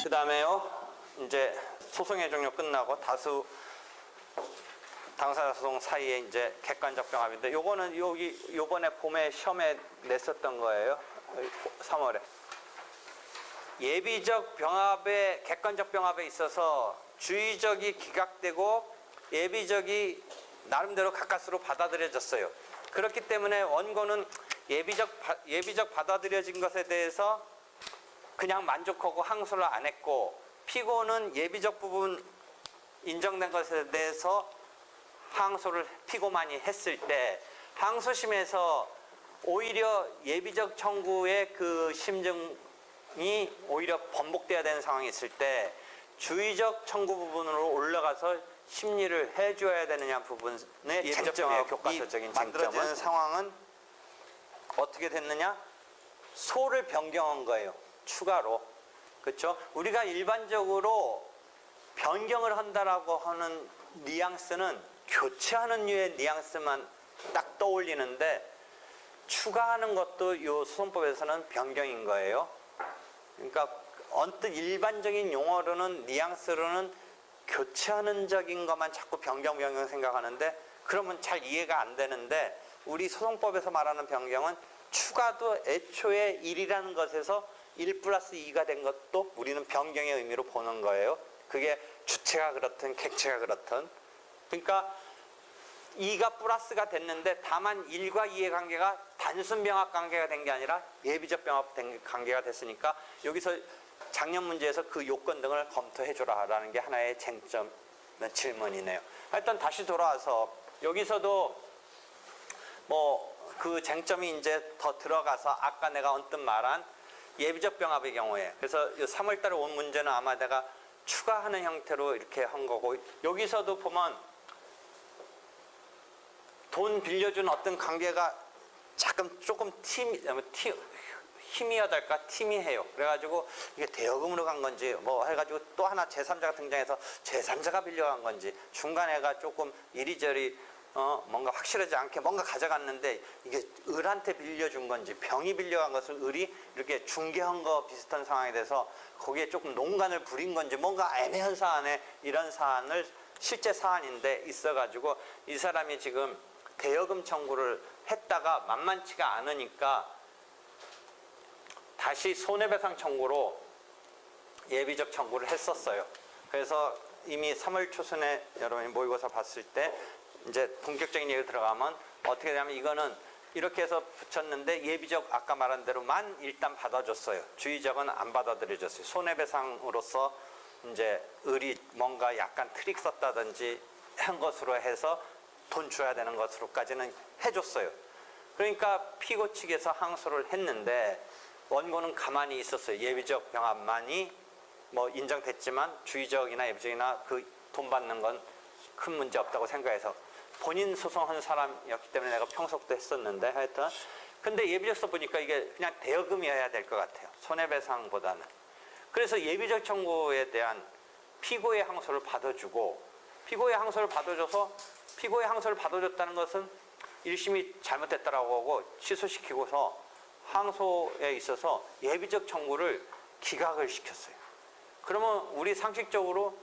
그 다음에요, 이제 소송의 종료 끝나고 다수 당사자 소송 사이에 이제 객관적 병합인데, 요거는 요번에 봄에 시험에 냈었던 거예요. 3월에. 예비적 병합에, 객관적 병합에 있어서 주의적이 기각되고 예비적이 나름대로 가까스로 받아들여졌어요. 그렇기 때문에 원고는 예비적 받아들여진 것에 대해서 그냥 만족하고 항소를 안 했고, 피고는 예비적 부분 인정된 것에 대해서 항소를 피고만이 했을 때, 항소심에서 오히려 예비적 청구의 그 심증이 오히려 번복돼야 되는 상황이 있을 때 주의적 청구 부분으로 올라가서 심리를 해줘야 되느냐 부분의 쟁점이에요. 교과서적인 쟁점은 상황은 어떻게 됐느냐? 소를 변경한 거예요. 추가로. 그렇죠? 우리가 일반적으로 변경을 한다라고 하는 뉘앙스는 교체하는 류의 뉘앙스만 딱 떠올리는데, 추가하는 것도 이 소송법에서는 변경인 거예요. 그러니까 언뜻 일반적인 용어로는, 뉘앙스로는 교체하는 적인 것만 자꾸 변경 생각하는데, 그러면 잘 이해가 안 되는데, 우리 소송법에서 말하는 변경은 추가도 애초에 1이라는 것에서 1 플러스 2가 된 것도 우리는 변경의 의미로 보는 거예요. 그게 주체가 그렇든 객체가 그렇든. 그러니까 2가 플러스가 됐는데, 다만 1과 2의 관계가 단순 병합 관계가 된 게 아니라 예비적 병합 관계가 됐으니까, 여기서 작년 문제에서 그 요건 등을 검토해줘라라는 게 하나의 쟁점 질문이네요. 하여튼 다시 돌아와서 여기서도 뭐 그 쟁점이 이제 더 들어가서, 아까 내가 언뜻 말한 예비적 병합의 경우에, 그래서 3월달에 온 문제는 아마 내가 추가하는 형태로 이렇게 한 거고, 여기서도 보면 돈 빌려준 어떤 관계가 조금 희미하달까? 팀이해요. 그래가지고 이게 대여금으로 간 건지 뭐 해가지고 또 하나 제3자가 등장해서 제3자가 빌려간 건지, 중간에가 조금 이리저리 뭔가 확실하지 않게 뭔가 가져갔는데, 이게 을한테 빌려준 건지 병이 빌려간 것을 을이 이렇게 중개한 거 비슷한 상황이 돼서 거기에 조금 농간을 부린 건지, 뭔가 애매한 사안에 이런 사안을, 실제 사안인데 있어가지고 이 사람이 지금 대여금 청구를 했다가 만만치가 않으니까 다시 손해배상 청구로 예비적 청구를 했었어요. 그래서 이미 3월 초순에 여러분이 모의고사 봤을 때 이제 본격적인 얘기 들어가면 어떻게 되냐면, 이거는 이렇게 해서 붙였는데 예비적 아까 말한 대로만 일단 받아줬어요. 주의적은 안 받아들여졌어요. 손해배상으로서 이제 을이 뭔가 약간 트릭 썼다든지 한 것으로 해서 돈 줘야 되는 것으로까지는 해줬어요. 그러니까 피고 측에서 항소를 했는데, 원고는 가만히 있었어요. 예비적 병합만이 뭐 인정됐지만 주의적이나 예비적이나 그 돈 받는 건 큰 문제 없다고 생각해서, 본인 소송한 사람이었기 때문에 내가 평소도 했었는데, 하여튼 근데 예비적서 보니까 이게 그냥 대여금이어야 될 것 같아요. 손해배상보다는. 그래서 예비적 청구에 대한 피고의 항소를 받아주고, 피고의 항소를 받아줘서, 피고의 항소를 받아줬다는 것은 1심이 잘못됐다라고 하고 취소시키고서 항소에 있어서 예비적 청구를 기각을 시켰어요. 그러면 우리 상식적으로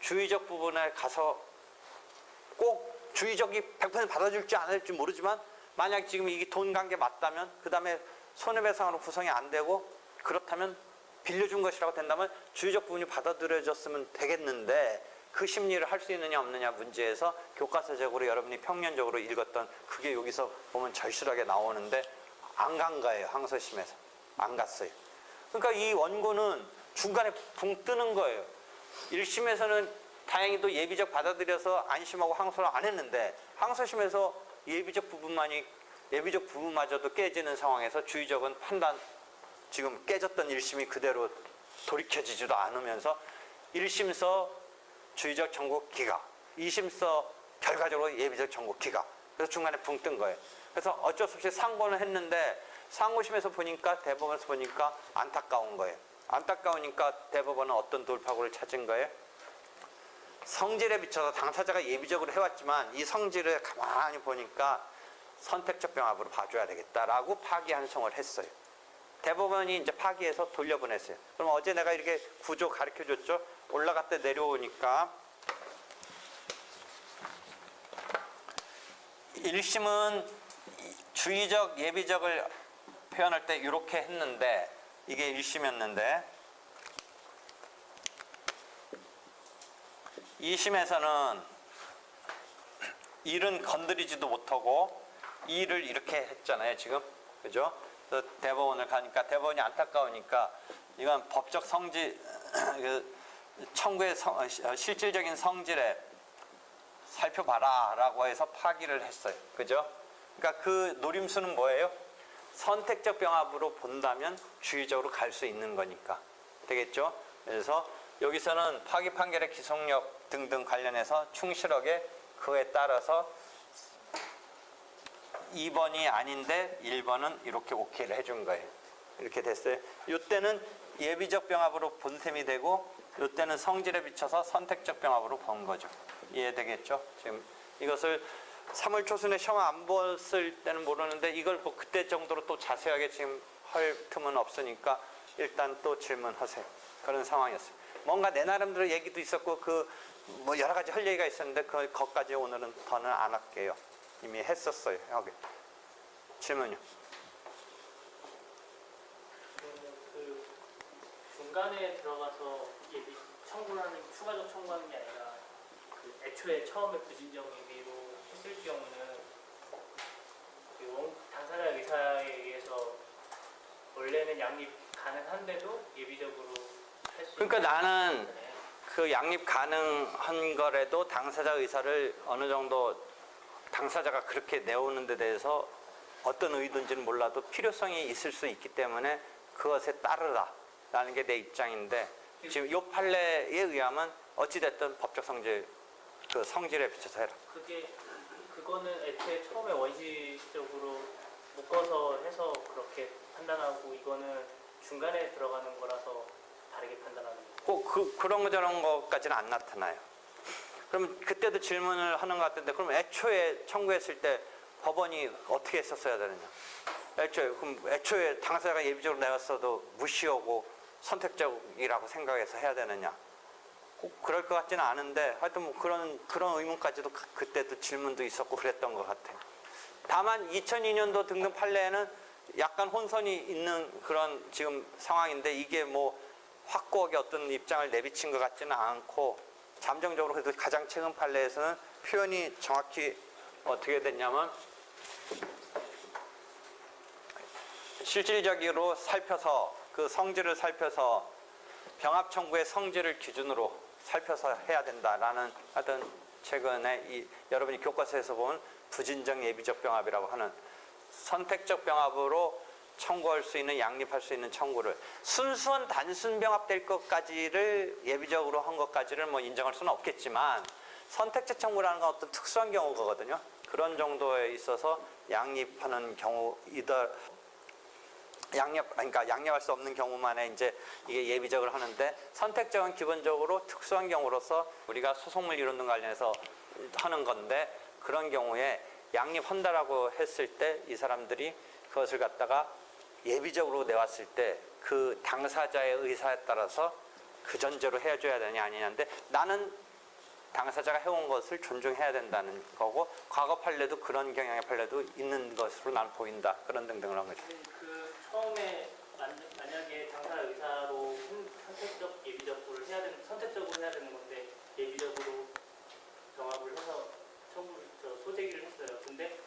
주의적 부분에 가서 꼭 주의적이 100% 받아줄지 안 할지 모르지만, 만약 지금 이게 돈 관계 맞다면, 그 다음에 손해배상으로 구성이 안 되고, 그렇다면 빌려준 것이라고 된다면 주의적 부분이 받아들여졌으면 되겠는데, 그 심리를 할 수 있느냐 없느냐 문제에서 교과서적으로 여러분이 평년적으로 읽었던 그게 여기서 보면 절실하게 나오는데, 안 간 거예요. 항소심에서 안 갔어요. 그러니까 이 원고는 중간에 붕 뜨는 거예요. 1심에서는 다행히도 예비적 받아들여서 안심하고 항소를 안 했는데, 항소심에서 예비적 부분마저도 깨지는 상황에서 주의적은 판단, 지금 깨졌던 1심이 그대로 돌이켜지지도 않으면서 1심서 주의적 청구 기각, 2심서 결과적으로 예비적 청구 기각. 그래서 중간에 붕 뜬 거예요. 그래서 어쩔 수 없이 상고는 했는데, 상고심에서 보니까, 대법원에서 보니까 안타까운 거예요. 안타까우니까 대법원은 어떤 돌파구를 찾은 거예요? 성질에 비춰서 당사자가 예비적으로 해왔지만 이 성질을 가만히 보니까 선택적 병합으로 봐줘야 되겠다라고 파기 환송을 했어요. 대법원이 이제 파기해서 돌려보냈어요. 그럼 어제 내가 이렇게 구조 가르쳐 줬죠? 올라갔다 내려오니까 1심은 주의적, 예비적을 표현할 때 이렇게 했는데 이게 1심이었는데 2심에서는 1은 건드리지도 못하고 2를 이렇게 했잖아요, 지금. 그죠? 그래서 대법원을 가니까 대법원이 안타까우니까 이건 법적 성질, 청구의 실질적인 성질에 살펴봐라 라고 해서 파기를 했어요. 그죠? 그러니까 그 노림수는 뭐예요? 선택적 병합으로 본다면 주의적으로 갈 수 있는 거니까. 되겠죠? 그래서 여기서는 파기 판결의 기속력 등등 관련해서 충실하게 그에 따라서 2번이 아닌데 1번은 이렇게 오케이를 해준 거예요. 이렇게 됐어요. 이때는 예비적 병합으로 본 셈이 되고 이때는 성질에 비춰서 선택적 병합으로 본 거죠. 이해되겠죠? 지금 이것을 3월 초순에 시험 안 봤을 때는 모르는데 이걸 뭐 그때 정도로 또 자세하게 지금 할 틈은 없으니까 일단 또 질문하세요. 그런 상황이었어요. 뭔가 내 나름대로 얘기도 있었고 뭐 여러 가지 할 얘기가 있었는데 그것까지 오늘은 더는 안 할게요. 이미 했었어요. 여기 질문요. 그 중간에 들어가서 예비 청구하는 추가적 청구하는 게 아니라 그 애초에 처음에 부진정 예비로 했을 경우는 그 당사자 의사에 의해서 원래는 양립 가능한데도 예비적으로 할 수 그러니까 있는 나는 거잖아요. 그 양립 가능한 거라도 당사자 의사를 어느 정도 당사자가 그렇게 내오는 데 대해서 어떤 의도인지는 몰라도 필요성이 있을 수 있기 때문에 그것에 따르라라는 게 내 입장인데 지금 이 판례에 의하면 어찌됐든 법적 성질, 그 성질에 비춰서 해라. 그거는 애초에 처음에 원시적으로 묶어서 해서 그렇게 판단하고 이거는 중간에 들어가는 거라서 다르게 판단하는 거예요. 꼭 그런 거 저런 것까지는 안 나타나요. 그럼 그때도 질문을 하는 것 같은데 그럼 애초에 청구했을 때 법원이 어떻게 했었어야 되느냐? 애초에 당사자가 예비적으로 내왔어도 무시하고 선택적이라고 생각해서 해야 되느냐? 꼭 그럴 것 같지는 않은데 하여튼 뭐 그런 의문까지도 그때도 질문도 있었고 그랬던 것 같아요. 다만 2002년도 등등 판례에는 약간 혼선이 있는 그런 지금 상황인데 이게 뭐 확고하게 어떤 입장을 내비친 것 같지는 않고 잠정적으로 그래도 가장 최근 판례에서는 표현이 정확히 어떻게 됐냐면 실질적으로 살펴서 그 성질을 살펴서 병합 청구의 성질을 기준으로 살펴서 해야 된다라는 하여튼 최근에 여러분이 교과서에서 본 부진정 예비적 병합이라고 하는 선택적 병합으로 청구할 수 있는 양립할 수 있는 청구를 순수한 단순 병합될 것까지를 예비적으로 한 것까지를 뭐 인정할 수는 없겠지만 선택적 청구라는 건 어떤 특수한 경우거든요. 그런 정도에 있어서 양립하는 경우이다. 그러니까 양립할 수 없는 경우만에 이제 이게 예비적으로 하는데 선택적은 기본적으로 특수한 경우로서 우리가 소송물 이론 등 관련해서 하는 건데 그런 경우에 양립한다라고 했을 때 이 사람들이 그것을 갖다가 예비적으로 내왔을 때 그 당사자의 의사에 따라서 그 전제로 해줘야 되냐 아니냐인데 나는 당사자가 해온 것을 존중해야 된다는 거고 과거 판례도 그런 경향의 판례도 있는 것으로 나는 보인다. 그런 등등을 한 거죠. 그 처음에 만약에 당사자 의사로 선택적 예비적으로 선택적으로 해야 되는 건데 예비적으로 병합을 해서 소제기를 했어요. 근데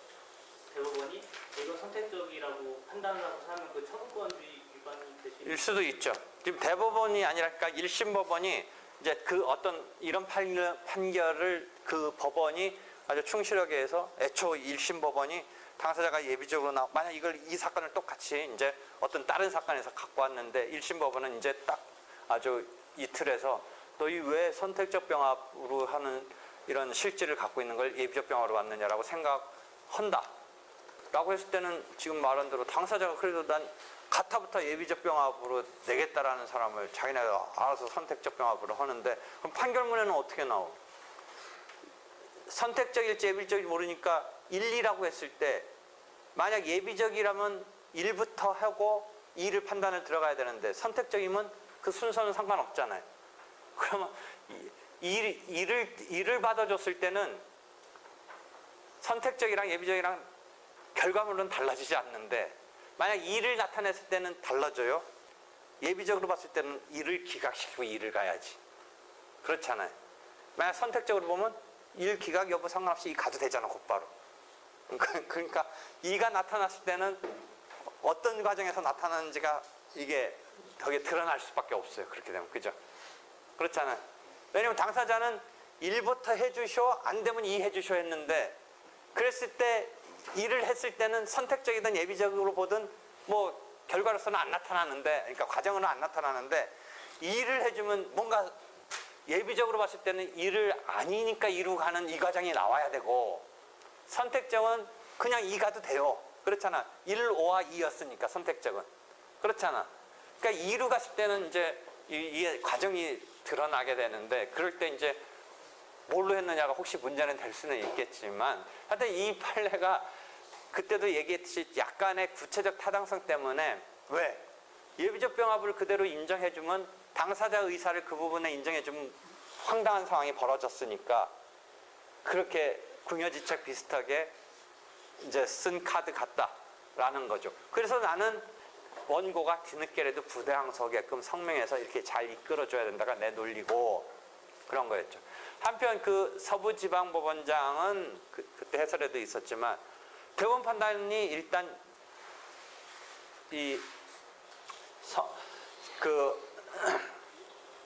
대법원이 이건 선택적이라고 판단을 하면 그 처분권주의 위반이 일 수도 있죠. 지금 대법원이 아니라 그러니까 1심 법원이 이제 그 어떤 이런 판결을 그 법원이 아주 충실하게 해서 애초 1심 법원이 당사자가 예비적으로 만약 이 사건을 똑같이 이제 어떤 다른 사건에서 갖고 왔는데 1심 법원은 이제 딱 아주 이틀에서 너희 왜 선택적 병합으로 하는 이런 실질을 갖고 있는 걸 예비적 병합으로 왔느냐라고 생각한다. 라고 했을 때는 지금 말한 대로 당사자가 그래도 난 가타부터 예비적 병합으로 내겠다라는 사람을 자기네가 알아서 선택적 병합으로 하는데 그럼 판결문에는 어떻게 나오? 선택적일지 예비적일지 모르니까 1, 2라고 했을 때 만약 예비적이라면 1부터 하고 2를 판단을 들어가야 되는데 선택적이면 그 순서는 상관없잖아요. 그러면 2를 받아줬을 때는 선택적이랑 예비적이랑 결과물은 달라지지 않는데 만약 2를 나타냈을 때는 달라져요. 예비적으로 봤을 때는 2를 기각시키고 2를 가야지. 그렇잖아요. 만약 선택적으로 보면 1 기각 여부 상관없이 2 가도 되잖아, 곧바로. 그러니까 2가 나타났을 때는 어떤 과정에서 나타나는지가 이게 거기에 드러날 수밖에 없어요. 그렇게 되면. 그죠? 그렇잖아요. 왜냐면 당사자는 1부터 해주쇼, 안 되면 2 해주쇼 했는데 그랬을 때 2를 했을 때는 선택적이든 예비적으로 보든 뭐 결과로서는 안 나타나는데, 그러니까 과정으로는 안 나타나는데 2를 해주면 뭔가 예비적으로 봤을 때는 2를 아니니까 2로 가는 이 과정이 나와야 되고 선택적은 그냥 2 가도 돼요. 그렇잖아. 1, 5와 2였으니까 선택적은. 그렇잖아. 그러니까 2로 갔을 때는 이제 이 과정이 드러나게 되는데 그럴 때 이제 뭘로 했느냐가 혹시 문제는 될 수는 있겠지만 하여튼 이 판례가 그때도 얘기했듯이 약간의 구체적 타당성 때문에 왜? 예비적 병합을 그대로 인정해주면 당사자 의사를 그 부분에 인정해주면 황당한 상황이 벌어졌으니까 그렇게 궁여지책 비슷하게 이제 쓴 카드 같다라는 거죠. 그래서 나는 원고가 뒤늦게라도 부대항서게끔 성명해서 이렇게 잘 이끌어줘야 된다가 내 논리고 그런 거였죠. 한편 그 서부지방법원장은 그때 해설에도 있었지만 대법원 판단이 일단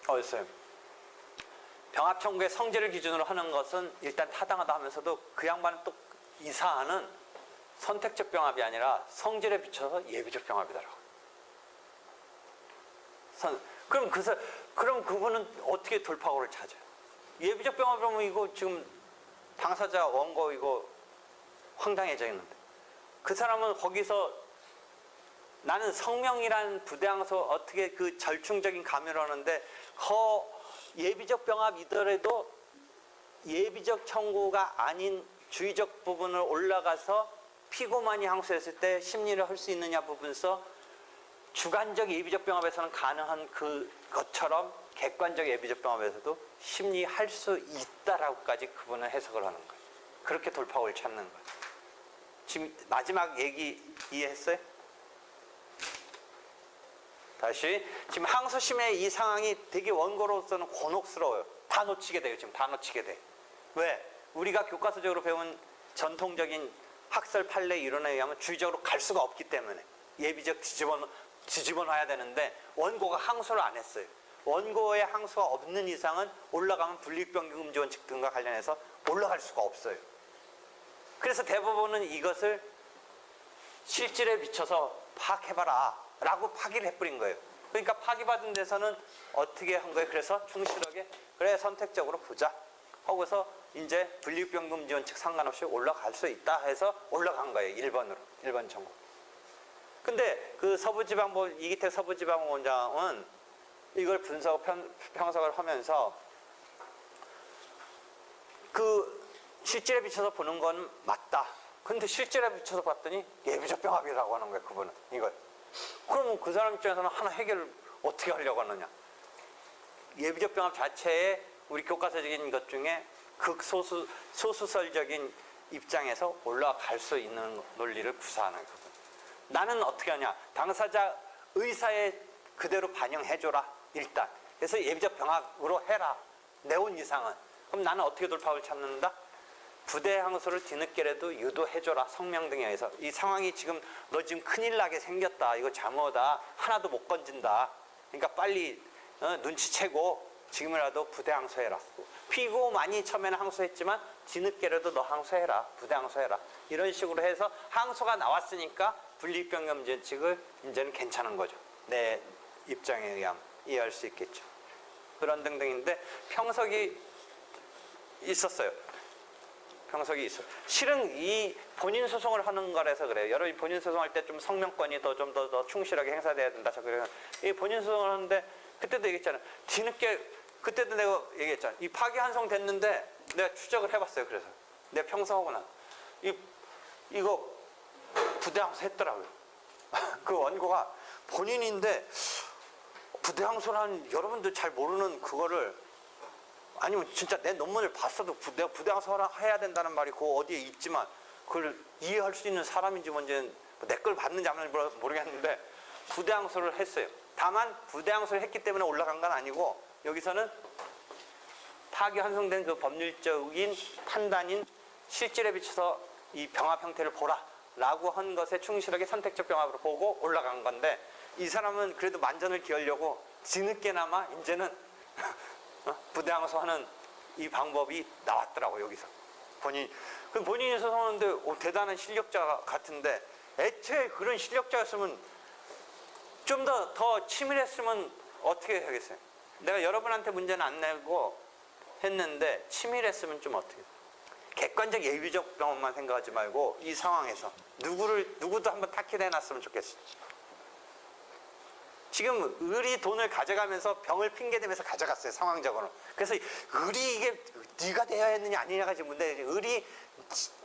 어딨어요? 병합 청구의 성질을 기준으로 하는 것은 일단 타당하다 하면서도 그 양반은 또 이 사안은 선택적 병합이 아니라 성질에 비춰서 예비적 병합이더라고. 그럼 그분은 어떻게 돌파구를 찾아요? 예비적 병합이라면 이거 지금 당사자 원고 이거 황당해져 있는데 그 사람은 거기서 나는 성명이란 부대항서 어떻게 그 절충적인 감유를 하는데 예비적 병합이더라도 예비적 청구가 아닌 주의적 부분을 올라가서 피고만이 항소했을 때 심리를 할 수 있느냐 부분서 주관적 예비적 병합에서는 가능한 그것처럼 객관적 예비적 병합에서도 심리할 수 있다라고까지 그분은 해석을 하는 거예요. 그렇게 돌파구를 찾는 거예요. 지금 마지막 얘기 이해했어요? 다시 지금 항소심의 이 상황이 되게 원고로서는 곤혹스러워요. 다 놓치게 돼요. 지금 다 놓치게 돼. 왜? 우리가 교과서적으로 배운 전통적인 학설 판례 이론에 의하면 주의적으로 갈 수가 없기 때문에 예비적 뒤집어 놔야 되는데 원고가 항소를 안 했어요. 원고의 항소가 없는 이상은 올라가면 분리병금 원칙 등과 관련해서 올라갈 수가 없어요. 그래서 대법원은 이것을 실질에 비춰서 파악해봐라 라고 파기를 해버린 거예요. 그러니까 파기받은 데서는 어떻게 한 거예요? 그래서 충실하게 그래 선택적으로 보자 하고서 이제 분리병금 원칙 상관없이 올라갈 수 있다 해서 올라간 거예요. 1번으로 1번 청구. 근데 그 이기택 서부지방원장은 이걸 평석을 하면서 그 실질에 비춰서 보는 건 맞다. 근데 실질에 비춰서 봤더니 예비적 병합이라고 하는 거예요. 그분은 이걸. 그러면 그 사람 입장에서는 하나 해결을 어떻게 하려고 하느냐. 예비적 병합 자체에 우리 교과서적인 것 중에 소수설적인 입장에서 올라갈 수 있는 논리를 구사하는 거거든요. 나는 어떻게 하냐. 당사자 의사에 그대로 반영해줘라. 일단. 그래서 예비적 병합으로 해라. 내온 이상은. 그럼 나는 어떻게 돌파구를 찾는다? 부대 항소를 뒤늦게라도 유도해줘라. 성명 등에 의해서. 이 상황이 지금 너 지금 큰일 나게 생겼다. 이거 잘못하다. 하나도 못 건진다. 그러니까 빨리 눈치채고 지금이라도 부대 항소해라. 피고 많이 처음에는 항소했지만 뒤늦게라도 너 항소해라. 부대 항소해라. 이런 식으로 해서 항소가 나왔으니까 분리병금 원칙을 이제는 괜찮은 거죠. 내 입장에 의하면 이해할 수 있겠죠. 그런 등등인데 평석이 있었어요. 평석이 있어요. 실은 이 본인 소송을 하는 거라서 그래요. 여러분이 본인 소송할 때 좀 성명권이 좀 더 충실하게 행사돼야 된다. 그래서 이 본인 소송을 하는데 그때도 얘기했잖아요. 뒤늦게 그때도 내가 얘기했잖아. 이 파기 환송 됐는데 내가 추적을 해봤어요. 그래서 내가 평소하고 난 이거 부대항소 했더라고요. 그 원고가 본인인데 부대항소라는 여러분들 잘 모르는 그거를 아니면 진짜 내 논문을 봤어도 내가 부대항소 해야 된다는 말이 그 어디에 있지만 그걸 이해할 수 있는 사람인지 뭔지 내 걸 봤는지 안 봤는지 모르겠는데 부대항소를 했어요. 다만 부대항소를 했기 때문에 올라간 건 아니고 여기서는 파기 환송된 그 법률적인 판단인 실질에 비춰서 이 병합 형태를 보라 라고 한 것에 충실하게 선택적 병합으로 보고 올라간 건데 이 사람은 그래도 만전을 기하려고 뒤늦게나마 이제는 부대항소 하는 이 방법이 나왔더라고 여기서. 본인이 소송하는데 대단한 실력자 같은데 애초에 그런 실력자였으면 좀 더 치밀했으면 어떻게 하겠어요? 내가 여러분한테 문제는 안 내고 했는데 치밀했으면 좀 어떻게 객관적 예비적 병원만 생각하지 말고 이 상황에서 누구도 한번 타깃 해놨으면 좋겠어. 지금 을이 돈을 가져가면서 병을 핑계대면서 가져갔어요. 상황적으로. 그래서 을이 이게 네가 대여야 했느냐 아니냐가 지금 문제예요. 을이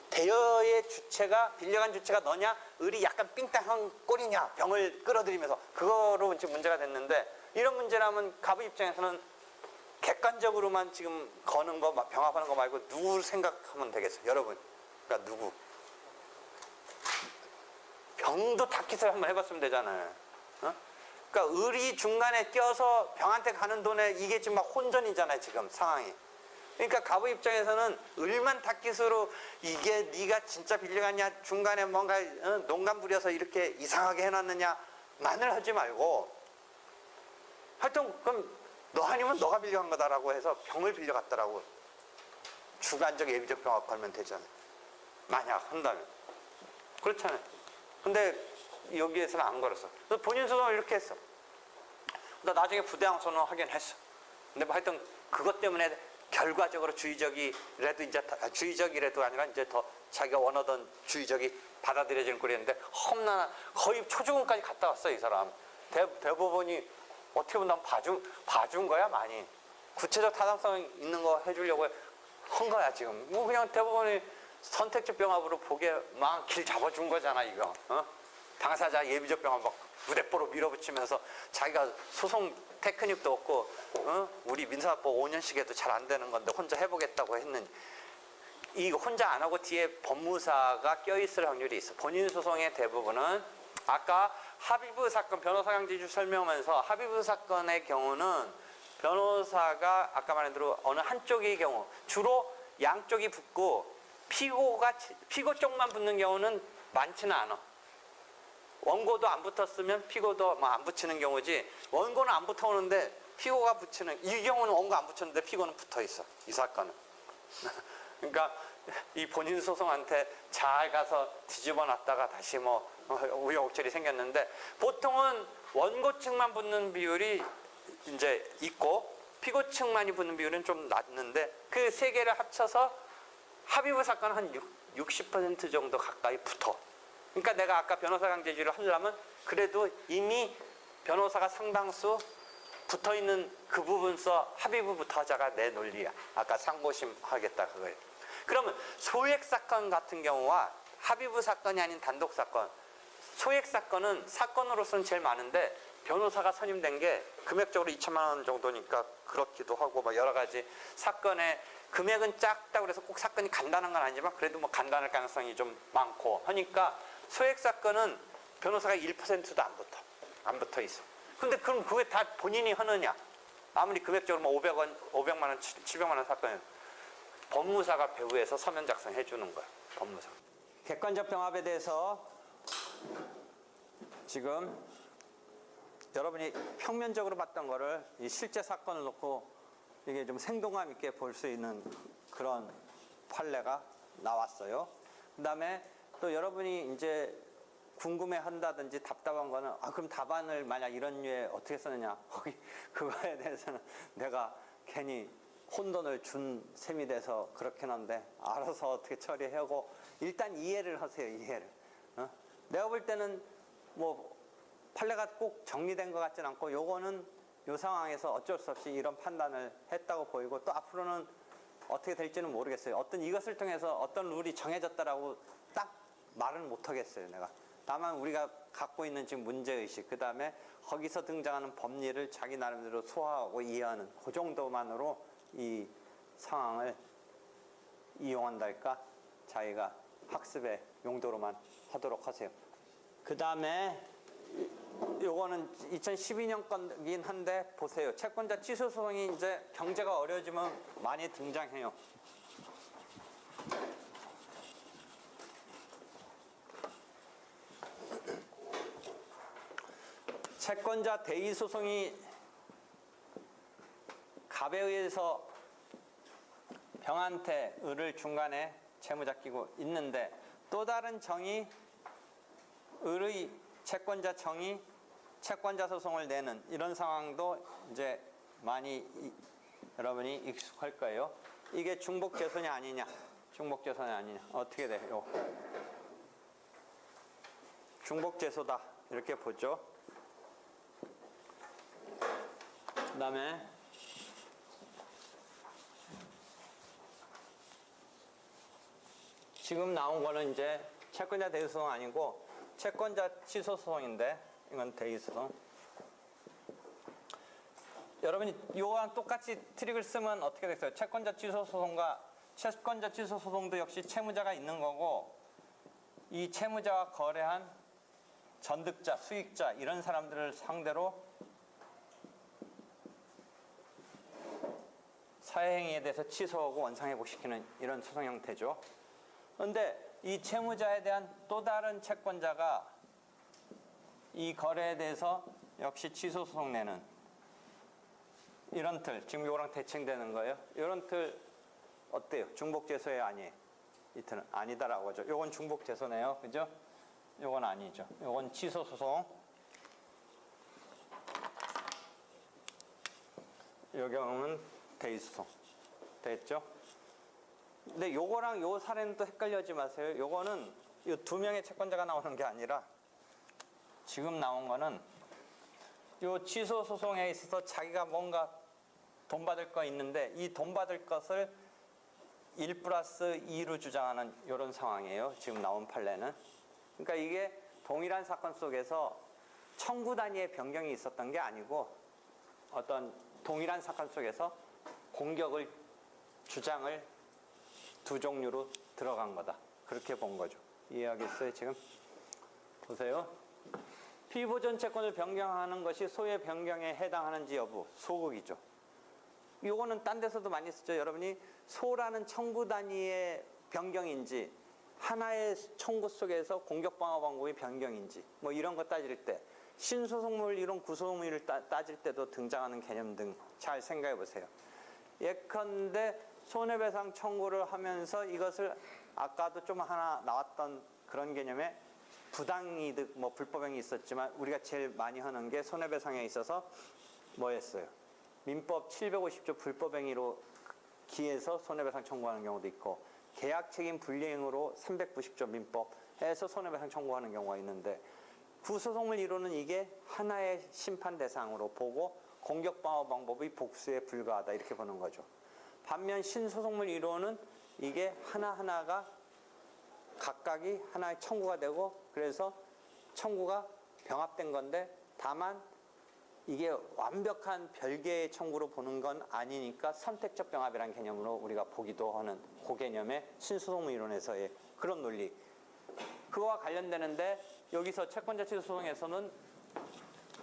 대여의 주체가 빌려간 주체가 너냐 을이 약간 삥땅한 꼴이냐 병을 끌어들이면서 그거로 지금 문제가 됐는데 이런 문제라면 갑부 입장에서는 객관적으로만 지금 거는 거 병합하는 거 말고 누구를 생각하면 되겠어요. 여러분. 그러니까 누구. 병도 타깃을 한번 해봤으면 되잖아요. 어? 그러니까 을이 중간에 껴서 병한테 가는 돈에 이게 지금 막 혼전이잖아요. 지금 상황이. 그러니까 갑부 입장에서는 을만 타깃으로 이게 네가 진짜 빌려갔냐 중간에 뭔가 농간 부려서 이렇게 이상하게 해놨느냐만을 하지 말고 하여튼 그럼 너 아니면 너가 빌려간 거다라고 해서 병을 빌려갔다라고 주관적 예비적 병합 걸면 되잖아요. 만약 한다면. 그렇잖아요. 근데 여기에서는 안 걸었어. 그래서 본인 소송을 이렇게 했어. 나 나중에 부대항소는 하긴 했어. 근데 뭐 하여튼 그것 때문에 결과적으로 주의적이라도 아니라 이제 더 자기가 원하던 주의적이 받아들여지는 꼴이었는데 험난한 거의 초중간까지 갔다 왔어 이 사람. 대법원이 어떻게 보면 난 봐준 거야 많이. 구체적 타당성 있는 거 해주려고 한 거야 지금. 뭐 그냥 대법원이 선택적 병합으로 보게 막 길 잡아준 거잖아 이거. 어? 당사자 예비적 병합 막 무대뽀로 밀어붙이면서 자기가 소송 테크닉도 없고 우리 민사법 5년씩 해도 잘 안 되는 건데 혼자 해보겠다고 했는 이거 혼자 안 하고 뒤에 법무사가 껴있을 확률이 있어. 본인 소송의 대부분은 아까 합의부 사건 변호사 강제주 설명하면서 합의부 사건의 경우는 변호사가 아까 말한 대로 어느 한쪽의 경우 주로 양쪽이 붙고 피고 쪽만 붙는 경우는 많지는 않아. 원고도 안 붙었으면 피고도 안 붙이는 경우지 원고는 안 붙어오는데 피고가 붙이는 이 경우는 원고 안 붙였는데 피고는 붙어 있어 이 사건은. 그러니까 이 본인 소송한테 잘 가서 뒤집어 놨다가 다시 뭐 우여곡절이 생겼는데 보통은 원고 측만 붙는 비율이 이제 있고 피고 측만이 붙는 비율은 좀 낮는데 그 세 개를 합쳐서 합의부 사건은 한 60% 정도 가까이 붙어. 그러니까 내가 아까 변호사 강제주의를 하려면 그래도 이미 변호사가 상당수 붙어있는 그 부분서 합의부부터 하자가 내 논리야. 아까 상고심 하겠다 그거예요. 그러면 소액 사건 같은 경우와 합의부 사건이 아닌 단독 사건. 소액 사건은 사건으로서는 제일 많은데 변호사가 선임된 게 금액적으로 2천만 원 정도니까 그렇기도 하고 막 여러 가지 사건의 금액은 작다고 그래서 꼭 사건이 간단한 건 아니지만 그래도 뭐 간단할 가능성이 좀 많고 하니까 소액 사건은 변호사가 1%도 안 붙어 있어. 근데 그럼 그게 다 본인이 하느냐? 아무리 금액적으로 뭐 500만 원, 700만 원 사건은 법무사가 배후에서 서면 작성해 주는 거야. 법무사. 객관적 병합에 대해서 지금 여러분이 평면적으로 봤던 거를 이 실제 사건을 놓고 이게 좀 생동감 있게 볼 수 있는 그런 판례가 나왔어요. 그 다음에 또 여러분이 이제 궁금해 한다든지 답답한 거는 그럼 답안을 만약 이런 류에 어떻게 쓰느냐 그거에 대해서는 내가 괜히 혼돈을 준 셈이 돼서 그렇긴 한데 알아서 어떻게 처리하고 일단 이해를 하세요. 이해를. 내가 볼 때는 뭐 판례가 꼭 정리된 것 같진 않고 요거는 요 상황에서 어쩔 수 없이 이런 판단을 했다고 보이고 또 앞으로는 어떻게 될지는 모르겠어요. 어떤 이것을 통해서 어떤 룰이 정해졌다라고 딱 말은 못 하겠어요. 내가 다만 우리가 갖고 있는 지금 문제의식, 그 다음에 거기서 등장하는 법리를 자기 나름대로 소화하고 이해하는 그 정도만으로 이 상황을 이용한달까? 자기가 학습의 용도로만 하도록 하세요. 그 다음에 요거는 2012년 거긴 한데 보세요. 채권자 취소 소송이 이제 경제가 어려워지면 많이 등장해요. 채권자 대의 소송이 갑에 의해서 병한테 을을 중간에 채무자 끼고 있는데 또 다른 정의 을의 채권자 정의 채권자 소송을 내는 이런 상황도 이제 많이 여러분이 익숙할 거예요. 이게 중복재손이 아니냐, 중복재손이 아니냐, 어떻게 돼요? 중복재소다 이렇게 보죠. 그 다음에 지금 나온 거는 이제 채권자 대의 소송 아니고 채권자 취소 소송인데 이건 대의 소송. 여러분이 요거랑 똑같이 트릭을 쓰면 어떻게 됐어요? 채권자 취소 소송과 채권자 취소 소송도 역시 채무자가 있는 거고 이 채무자와 거래한 전득자, 수익자 이런 사람들을 상대로 사회행위에 대해서 취소하고 원상회복시키는 이런 소송 형태죠. 그런데 이 채무자에 대한 또 다른 채권자가 이 거래에 대해서 역시 취소 소송 내는 이런 틀, 지금 요거랑 대칭되는 거예요. 이런 틀 어때요? 중복재소예요, 아니에요? 이 틀은 아니다라고 하죠. 요건 중복재소네요, 그죠? 요건 아니죠. 요건 취소 소송. 요 경우는 대의 소송. 됐죠? 근데 요거랑 요 사례는 또 헷갈려하지 마세요. 요거는 이 두 명의 채권자가 나오는 게 아니라 지금 나온 거는 요 취소 소송에 있어서 자기가 뭔가 돈 받을 거 있는데 이 돈 받을 것을 1+2로 주장하는 이런 상황이에요. 지금 나온 판례는. 그러니까 이게 동일한 사건 속에서 청구 단위의 변경이 있었던 게 아니고 어떤 동일한 사건 속에서 공격을 주장을 두 종류로 들어간 거다. 그렇게 본 거죠. 이해하겠어요? 지금 보세요. 피보존 채권을 변경하는 것이 소의 변경에 해당하는지 여부, 소극이죠. 요거는 딴 데서도 많이 쓰죠. 여러분이 소라는 청구 단위의 변경인지 하나의 청구 속에서 공격방어 방법의 변경인지 뭐 이런 거 따질 때 신소송물 이론 구소물을 따질 때도 등장하는 개념 등 잘 생각해 보세요. 예컨대 손해배상 청구를 하면서 이것을 아까도 좀 하나 나왔던 그런 개념에 부당이득, 뭐 불법행위 있었지만 우리가 제일 많이 하는 게 손해배상에 있어서 뭐였어요? 민법 750조 불법행위로 기해서 손해배상 청구하는 경우도 있고 계약책임 불이행으로 390조 민법에서 손해배상 청구하는 경우가 있는데 구소송물 이론은 이게 하나의 심판 대상으로 보고 공격방어 방법의 복수에 불과하다 이렇게 보는 거죠. 반면 신소송물 이론은 이게 하나하나가 각각이 하나의 청구가 되고 그래서 청구가 병합된 건데 다만 이게 완벽한 별개의 청구로 보는 건 아니니까 선택적 병합이라는 개념으로 우리가 보기도 하는 그 개념의 신소송물 이론에서의 그런 논리. 그거와 관련되는데 여기서 채권자 취소 소송에서는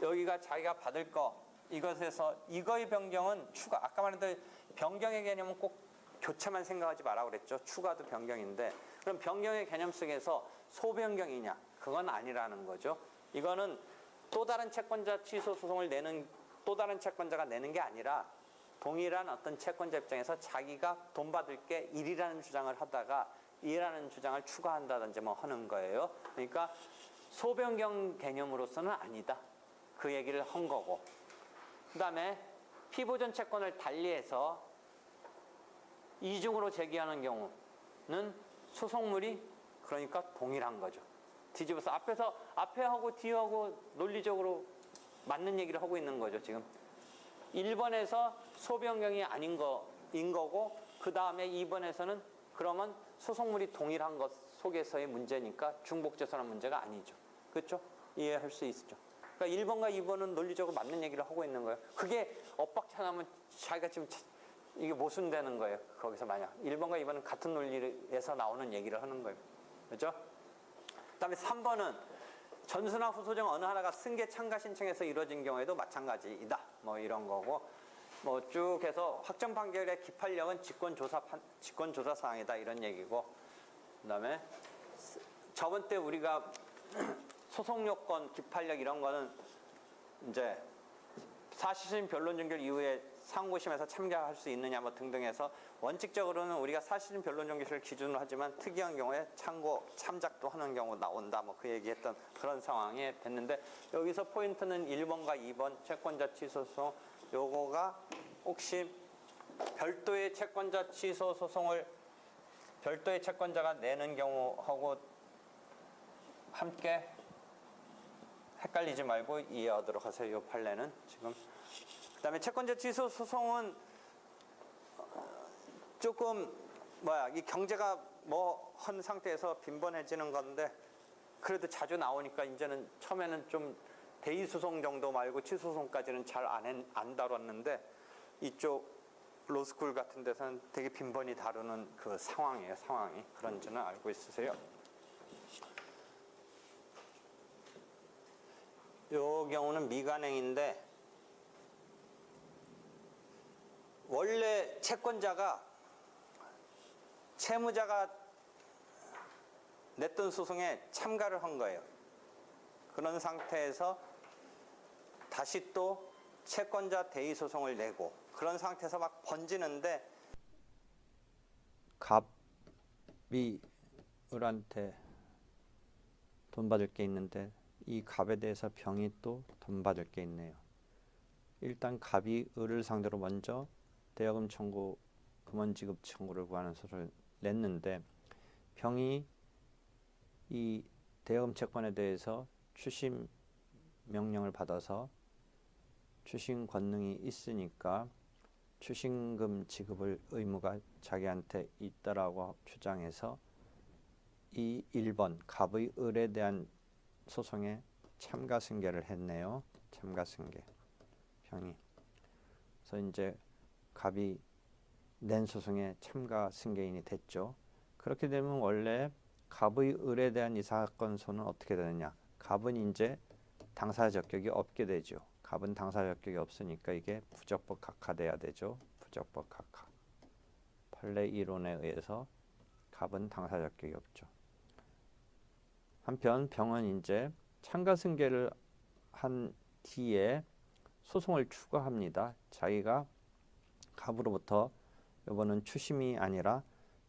여기가 자기가 받을 거 이것에서 이거의 변경은 추가, 아까 말했던 변경의 개념은 꼭 교체만 생각하지 말라고 그랬죠. 추가도 변경인데 그럼 변경의 개념 속에서 소변경이냐? 그건 아니라는 거죠. 이거는 또 다른 채권자 취소 소송을 내는 또 다른 채권자가 내는 게 아니라 동일한 어떤 채권자 입장에서 자기가 돈 받을 게 1이라는 주장을 하다가 2라는 주장을 추가한다든지 뭐 하는 거예요. 그러니까 소변경 개념으로서는 아니다. 그 얘기를 한 거고. 그 다음에 피보존 채권을 달리해서 이중으로 제기하는 경우는 소송물이 그러니까 동일한 거죠. 뒤집어서 앞에 하고 뒤에 하고 논리적으로 맞는 얘기를 하고 있는 거죠. 지금 1번에서 소변경이 아닌 거인 거고 그 다음에 2번에서는 그러면 소송물이 동일한 것 속에서의 문제니까 중복재소란 문제가 아니죠. 그렇죠? 이해할 수 있죠. 그러니까 1번과 2번은 논리적으로 맞는 얘기를 하고 있는 거예요. 그게 엇박자나면 자기가 지금 이게 모순되는 거예요. 거기서 만약 1번과 2번은 같은 논리에서 나오는 얘기를 하는 거예요. 그렇죠? 그다음에 3번은 전수나 후소 중 어느 하나가 승계 참가 신청에서 이루어진 경우에도 마찬가지이다. 뭐 이런 거고 뭐 쭉 해서 확정 판결의 기판력은 직권조사 사항이다 이런 얘기고 그다음에 저번 때 우리가 소송 요건, 기판력 이런 거는 이제 사실심 변론 종결 이후에 상고심에서 참가할 수 있느냐 뭐 등등 해서 원칙적으로는 우리가 사실심 변론 종결을 기준으로 하지만 특이한 경우에 참고, 참작도 하는 경우 나온다 뭐 그 얘기했던 그런 상황이 됐는데 여기서 포인트는 1번과 2번 채권자 취소 소송 요거가 혹시 별도의 채권자 취소 소송을 별도의 채권자가 내는 경우하고 함께 헷갈리지 말고 이해하도록 하세요. 이 판례는 지금. 그다음에 채권자 취소 소송은 조금 이 경제가 뭐 한 상태에서 빈번해지는 건데 그래도 자주 나오니까 이제는 처음에는 좀 대의 소송 정도 말고 취소 소송까지는 잘 안 다뤘는데 이쪽 로스쿨 같은 데서는 되게 빈번히 다루는 그 상황이에요. 상황이 그런지는 알고 있으세요? 요 경우는 미관행인데 원래 채권자가 채무자가 냈던 소송에 참가를 한 거예요. 그런 상태에서 다시 또 채권자 대의 소송을 내고 그런 상태에서 막 번지는데 갑이 을한테 돈 받을 게 있는데 이 갑에 대해서 병이 또 돈 받을 게 있네요. 일단 갑이 을을 상대로 먼저 대여금 청구, 금원 지급 청구를 구하는 소송을 냈는데 병이 이 대여금 채권에 대해서 추심 명령을 받아서 추심 권능이 있으니까 추심금 지급을 의무가 자기한테 있다라고 주장해서 이 1번 갑의 을에 대한 소송에 참가 승계를 했네요. 참가 승계 병이. 그래서 이제 갑이 낸 소송에 참가 승계인이 됐죠. 그렇게 되면 원래 갑의 을에 대한 이 사건소는 어떻게 되느냐? 갑은 이제 당사 적격이 없게 되죠. 갑은 당사 적격이 없으니까 이게 부적법 각하돼야 되죠. 부적법 각하. 판례 이론에 의해서 갑은 당사 적격이 없죠. 한편 병은 이제 참가 승계를 한 뒤에 소송을 추가합니다. 자기가 갑으로부터 이번은 추심이 아니라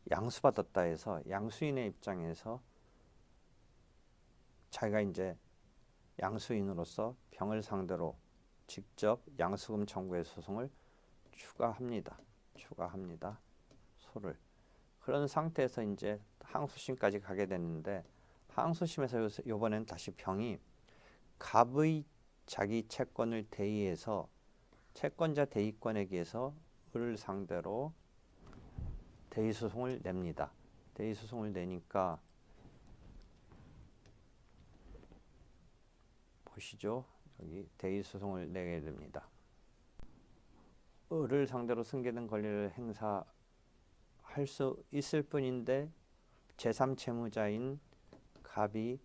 양수받았다 해서 양수인의 입장에서 자기가 이제 양수인으로서 병을 상대로 직접 양수금 청구의 소송을 추가합니다. 소를. 그런 상태에서 이제 항소심까지 가게 됐는데 항소심에서 이번엔 다시 병이 갑의 자기 채권을 대의해서 채권자 대의권에게서 을을 상대로 대의소송을 냅니다. 대의소송을 내니까 보시죠. 여기 대의소송을 내게 됩니다. 을을 상대로 승계된 권리를 행사할 수 있을 뿐인데 제3채무자인 갑이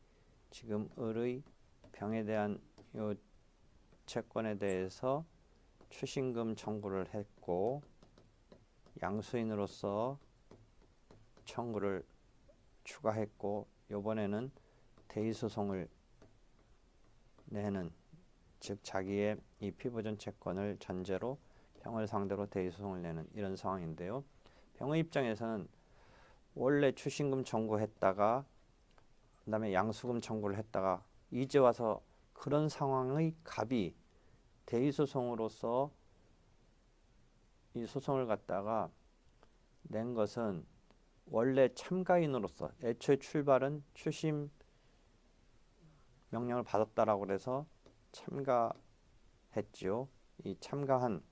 지금 을의 병에 대한 요 채권에 대해서 추심금 청구를 했고 양수인으로서 청구를 추가했고 이번에는 대의소송을 내는 즉 자기의 이 피부전 채권을 전제로 병을 상대로 대의소송을 내는 이런 상황인데요. 병의 입장에서는 원래 추심금 청구했다가 그다음에 양수금 청구를 했다가 이제 와서 그런 상황의 갑이 대의소송으로서 이 소송을 갖다가 낸 것은 원래 참가인으로서 애초에 출발은 추심 명령을 받았다라고 해서 참가했지요. 이 참가한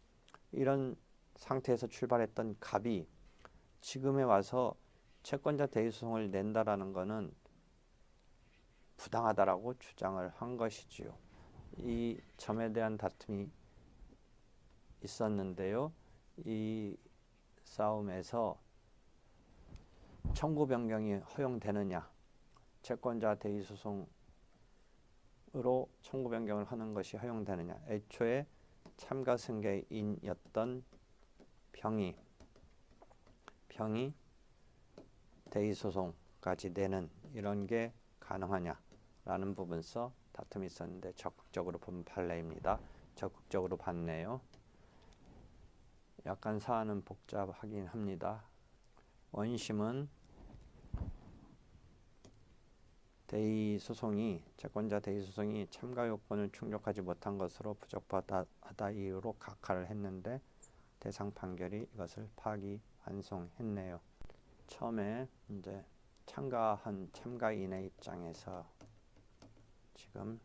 이런 상태에서 출발했던 갑이 지금에 와서 채권자 대의소송을 낸다라는 것은 부당하다라고 주장을 한 것이지요. 이 점에 대한 다툼이 있었는데요. 이 싸움에서 청구 변경이 허용되느냐, 채권자 대의 소송으로 청구 변경을 하는 것이 허용되느냐. 애초에 참가 승계인이었던 병이 대의 소송까지 내는 이런 게 가능하냐라는 부분서 다툼이 있었는데 적극적으로 본 판례입니다. 적극적으로 봤네요. 약간 사안은 복잡하긴 합니다. 원심은 채권자 대의 소송이 참가 요건을 충족하지 못한 것으로 부적법하다 이유로 각하를 했는데 대상 판결이 이것을 파기환송했네요. 처음에 이제 참가한 참가인의 입장에서 지금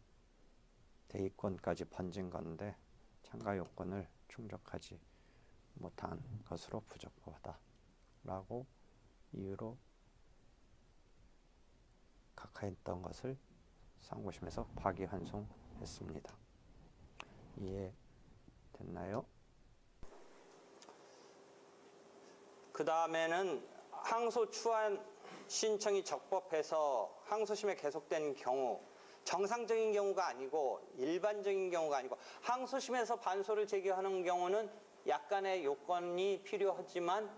대의권까지 번진 건데 참가 요건을 충족하지 못한 것으로 부적법하다라고 이유로 각하했던 것을 상고심에서 파기환송했습니다. 이해됐나요? 그 다음에는 항소 추한 신청이 적법해서 항소심에 계속된 경우, 정상적인 경우가 아니고 일반적인 경우가 아니고 항소심에서 반소를 제기하는 경우는 약간의 요건이 필요하지만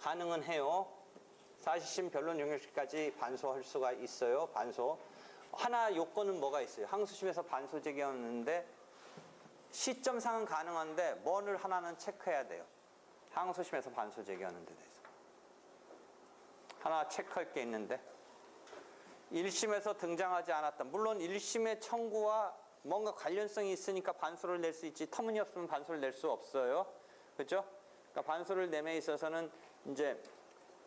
가능은 해요. 사실심 변론 용역시까지 반소할 수가 있어요. 반소. 하나 요건은 뭐가 있어요? 항소심에서 반소 제기하는데 시점상은 가능한데 뭐를 하나는 체크해야 돼요. 항소심에서 반소 제기하는 데 대해서. 하나 체크할 게 있는데 1심에서 등장하지 않았던, 물론 1심의 청구와 뭔가 관련성이 있으니까 반소를 낼 수 있지 터무니없으면 반소를 낼 수 없어요. 그렇죠? 그러니까 반소를 내에 있어서는 이제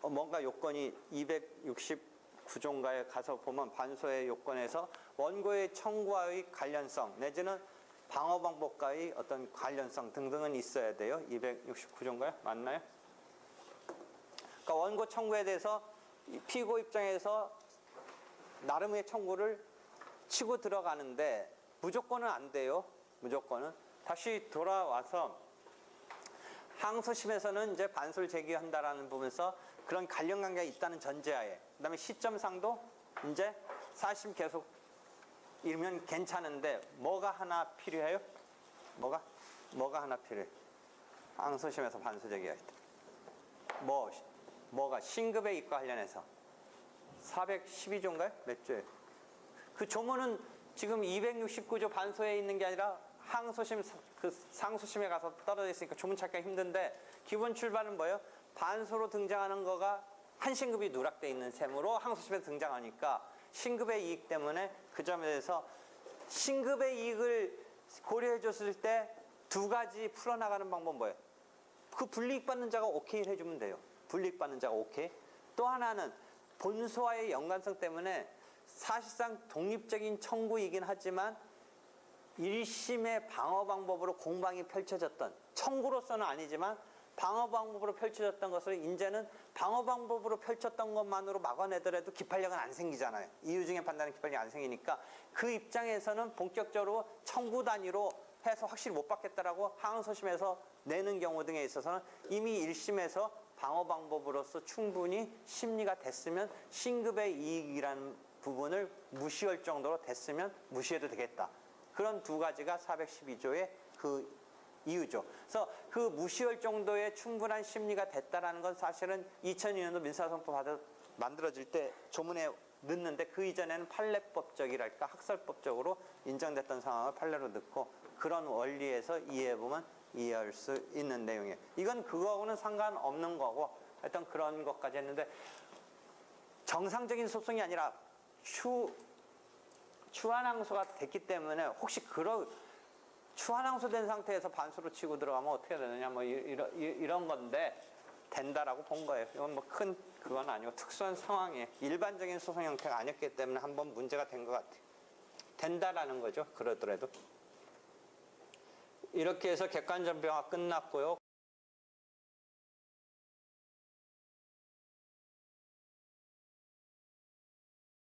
뭔가 요건이 269조인가에 가서 보면 반소의 요건에서 원고의 청구와의 관련성 내지는 방어 방법과의 어떤 관련성 등등은 있어야 돼요. 269조인가요? 맞나요? 그러니까 원고 청구에 대해서 피고 입장에서 나름의 청구를 치고 들어가는데 무조건은 안 돼요. 무조건은. 다시 돌아와서 항소심에서는 이제 반소를 제기한다라는 부분에서 그런 관련 관계가 있다는 전제하에, 그 다음에 시점상도 이제 사심 계속 이르면 괜찮은데 뭐가 하나 필요해요? 뭐가 하나 필요해? 항소심에서 반소 제기할 때. 뭐가 신급의 이익과 관련해서 412조인가요? 몇 조예요? 그 조문은 지금 269조 반소에 있는 게 아니라 항소심, 상소심에 가서 떨어져 있으니까 조문 찾기가 힘든데 기본 출발은 뭐예요? 반소로 등장하는 거가 한 신급이 누락되어 있는 셈으로 항소심에 등장하니까 신급의 이익 때문에 그 점에 대해서 신급의 이익을 고려해 줬을 때 두 가지 풀어나가는 방법은 뭐예요? 그 불이익 받는 자가 오케이를 해주면 돼요. 불이익 받는 자가 오케이. 또 하나는 본소와의 연관성 때문에 사실상 독립적인 청구이긴 하지만 1심의 방어 방법으로 공방이 펼쳐졌던, 청구로서는 아니지만 방어 방법으로 펼쳐졌던 것을 이제는 방어 방법으로 펼쳤던 것만으로 막아내더라도 기판력은 안 생기잖아요. 이유 중에 판단은 기판력이 안 생기니까 그 입장에서는 본격적으로 청구 단위로 해서 확실히 못 받겠다라고 항소심에서 내는 경우 등에 있어서는 이미 1심에서 방어 방법으로서 충분히 심리가 됐으면 신급의 이익이라는 부분을 무시할 정도로 됐으면 무시해도 되겠다. 그런 두 가지가 412조의 그 이유죠. 그래서 그 무시할 정도의 충분한 심리가 됐다라는 건 사실은 2002년도 민사소송법 만들어질 때 조문에 넣는데 그 이전에는 판례법적이랄까 학설법적으로 인정됐던 상황을 판례로 넣고 그런 원리에서 이해해보면 이해할 수 있는 내용이에요. 이건 그거하고는 상관없는 거고 하여튼 그런 것까지 했는데 정상적인 소송이 아니라 추한항소가 됐기 때문에 혹시 추한항소된 상태에서 반소로 치고 들어가면 어떻게 되느냐 뭐 이런 건데 된다라고 본 거예요. 이건 뭐 큰 그건 아니고 특수한 상황이에요. 일반적인 소송 형태가 아니었기 때문에 한번 문제가 된 것 같아요. 된다라는 거죠. 그러더라도. 이렇게 해서 객관전병화 끝났고요.